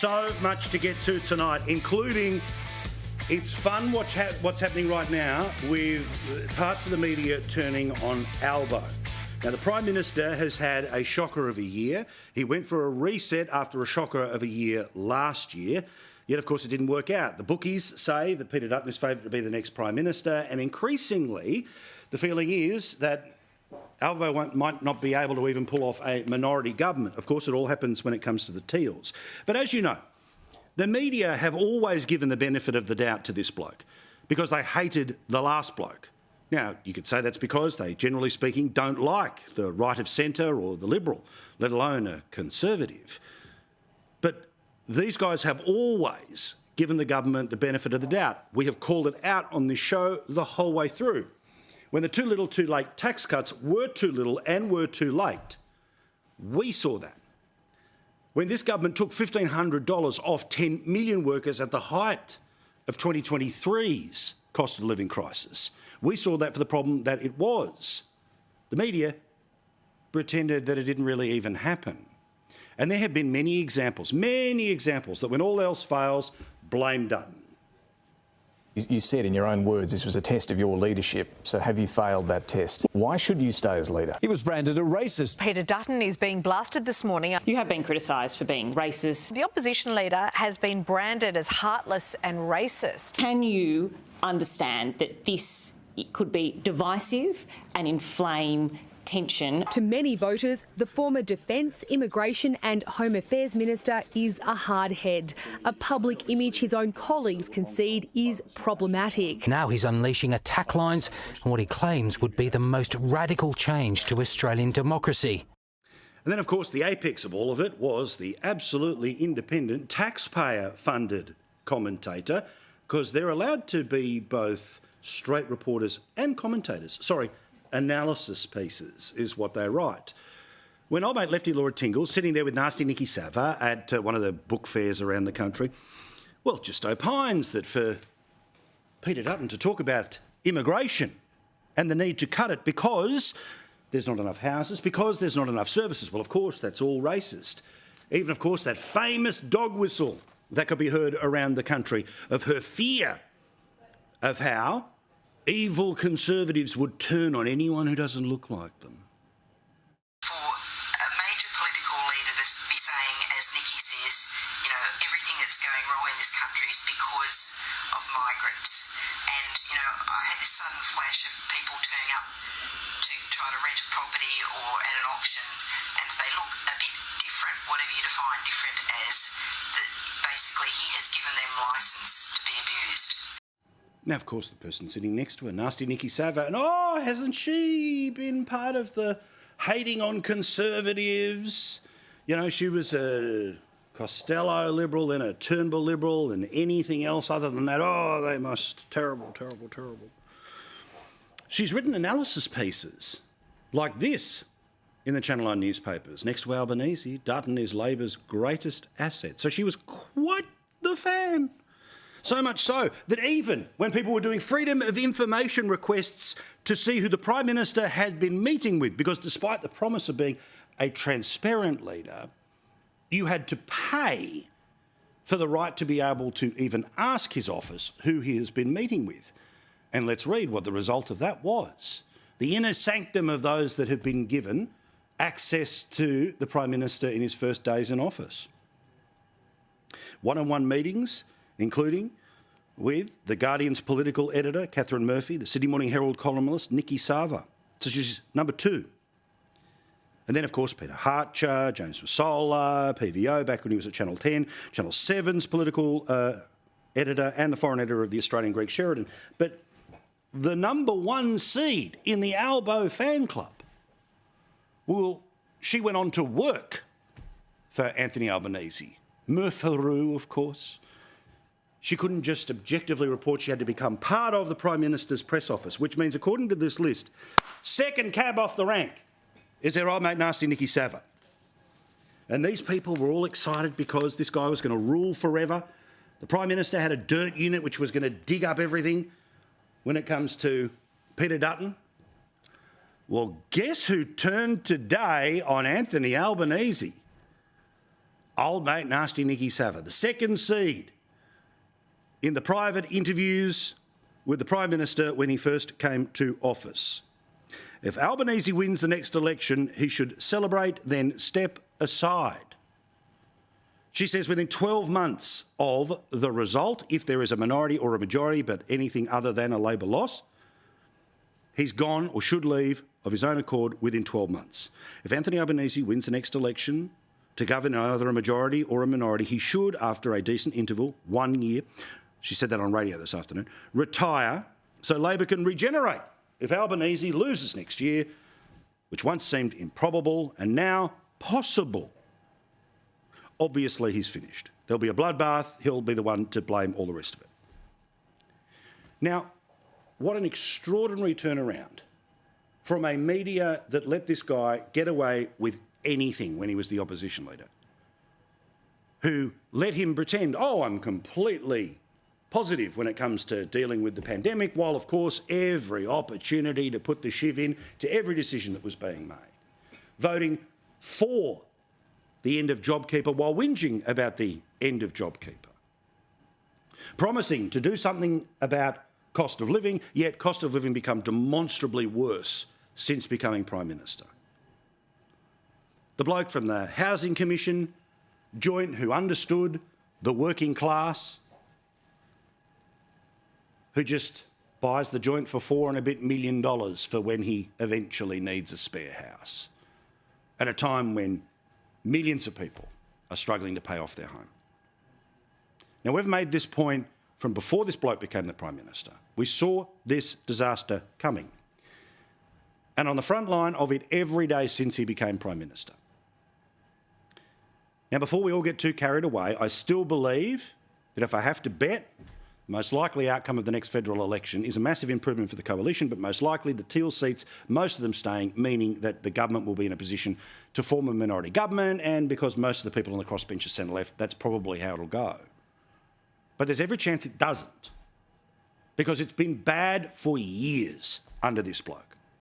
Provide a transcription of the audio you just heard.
so much to get to tonight, including it's fun what's happening right now with parts of the media turning on Albo. Now, the Prime Minister has had a shocker of a year. He went for a reset after a shocker of a year last year. Yet, of course, it didn't work out. The bookies say that Peter Dutton is favoured to be the next Prime Minister, and increasingly the feeling is that Albo might not be able to even pull off a minority government. Of course, it all happens when it comes to the Teals. But as you know, the media have always given the benefit of the doubt to this bloke because they hated the last bloke. Now, you could say that's because they, generally speaking, don't like the right of centre or the Liberal, let alone a Conservative. But these guys have always given the government the benefit of the doubt. We have called it out on this show the whole way through. When the too little, too late tax cuts were too little and were too late, we saw that. When this government took $1,500 off 10 million workers at the height of 2023's cost of living crisis, we saw that for the problem that it was. The media pretended that it didn't really even happen. And there have been many examples that when all else fails, blame Dutton. You said in your own words this was a test of your leadership, so have you failed that test? Why should you stay as leader? He was branded a racist. Peter Dutton is being blasted this morning. You have been criticised for being racist. The opposition leader has been branded as heartless and racist. Can you understand that this could be divisive and inflame tension? To many voters, the former Defence, Immigration and Home Affairs Minister is a hard head, a public image his own colleagues concede is problematic. Now he's unleashing attack lines on what he claims would be the most radical change to Australian democracy. And then, of course, the apex of all of it was the absolutely independent, taxpayer-funded commentator, because they're allowed to be both straight reporters and commentators. Analysis pieces is what they write. When old mate Lefty Laura Tingle's sitting there with nasty Nikki Sava at one of the book fairs around the country, well, just opines that for Peter Dutton to talk about immigration and the need to cut it because there's not enough houses, because there's not enough services, well, of course, that's all racist. Even, of course, that famous dog whistle that could be heard around the country of her fear of how evil Conservatives would turn on anyone who doesn't look like them. For a major political leader to be saying, as Nikki says, everything that's going wrong in this country is because of migrants. And, I had this sudden flash of people turning up to try to rent a property or at an auction, and they look a bit different, whatever you define different as, that basically he has given them licence to be abused. Now, of course, the person sitting next to her, nasty Nikki Sava, and hasn't she been part of the hating on Conservatives? She was a Costello Liberal, then a Turnbull Liberal, and anything else other than that, they must, terrible, terrible, terrible. She's written analysis pieces like this in the Channel 9 newspapers. Next to Albanese, Dutton is Labor's greatest asset. So she was quite the fan. So much so that even when people were doing freedom of information requests to see who the Prime Minister had been meeting with, because despite the promise of being a transparent leader, you had to pay for the right to be able to even ask his office who he has been meeting with. And let's read what the result of that was. The inner sanctum of those that have been given access to the Prime Minister in his first days in office. One-on-one meetings, including with the Guardian's political editor, Catherine Murphy, the Sydney Morning Herald columnist, Nikki Sava. So she's number 2. And then, of course, Peter Hartcher, James Massola, PVO, back when he was at Channel 10, Channel 7's political editor and the foreign editor of the Australian Greg Sheridan. But the number 1 seed in the Albo fan club, well, she went on to work for Anthony Albanese. Murpharoo, of course. She couldn't just objectively report, she had to become part of the Prime Minister's press office, which means, according to this list, second cab off the rank is their old mate nasty Nikki Sava. And these people were all excited because this guy was going to rule forever. The Prime Minister had a dirt unit which was going to dig up everything when it comes to Peter Dutton. Well, guess who turned today on Anthony Albanese? Old mate nasty Nikki Savva, the second seed in the private interviews with the Prime Minister when he first came to office. If Albanese wins the next election, he should celebrate, then step aside. She says within 12 months of the result, if there is a minority or a majority, but anything other than a Labor loss, he's gone or should leave of his own accord within 12 months. If Anthony Albanese wins the next election to govern either a majority or a minority, he should, after a decent interval, 1 year, she said that on radio this afternoon, retire so Labor can regenerate. If Albanese loses next year, which once seemed improbable and now possible, obviously he's finished. There'll be a bloodbath, he'll be the one to blame all the rest of it. Now, what an extraordinary turnaround from a media that let this guy get away with anything when he was the opposition leader, who let him pretend, oh, I'm completely positive when it comes to dealing with the pandemic, while, of course, every opportunity to put the shiv in to every decision that was being made. Voting for the end of JobKeeper while whinging about the end of JobKeeper. Promising to do something about cost of living, yet cost of living become demonstrably worse since becoming Prime Minister. The bloke from the Housing Commission joint who understood the working class, who just buys the joint for $4 and a bit million for when he eventually needs a spare house, at a time when millions of people are struggling to pay off their home. Now, we've made this point from before this bloke became the Prime Minister. We saw this disaster coming. And on the front line of it every day since he became Prime Minister. Now, before we all get too carried away, I still believe that if I have to bet, the most likely outcome of the next federal election is a massive improvement for the coalition, but most likely the Teal seats, most of them staying, meaning that the government will be in a position to form a minority government, and because most of the people on the crossbench are centre-left, that's probably how it'll go. But there's every chance it doesn't, because it's been bad for years under this bloke.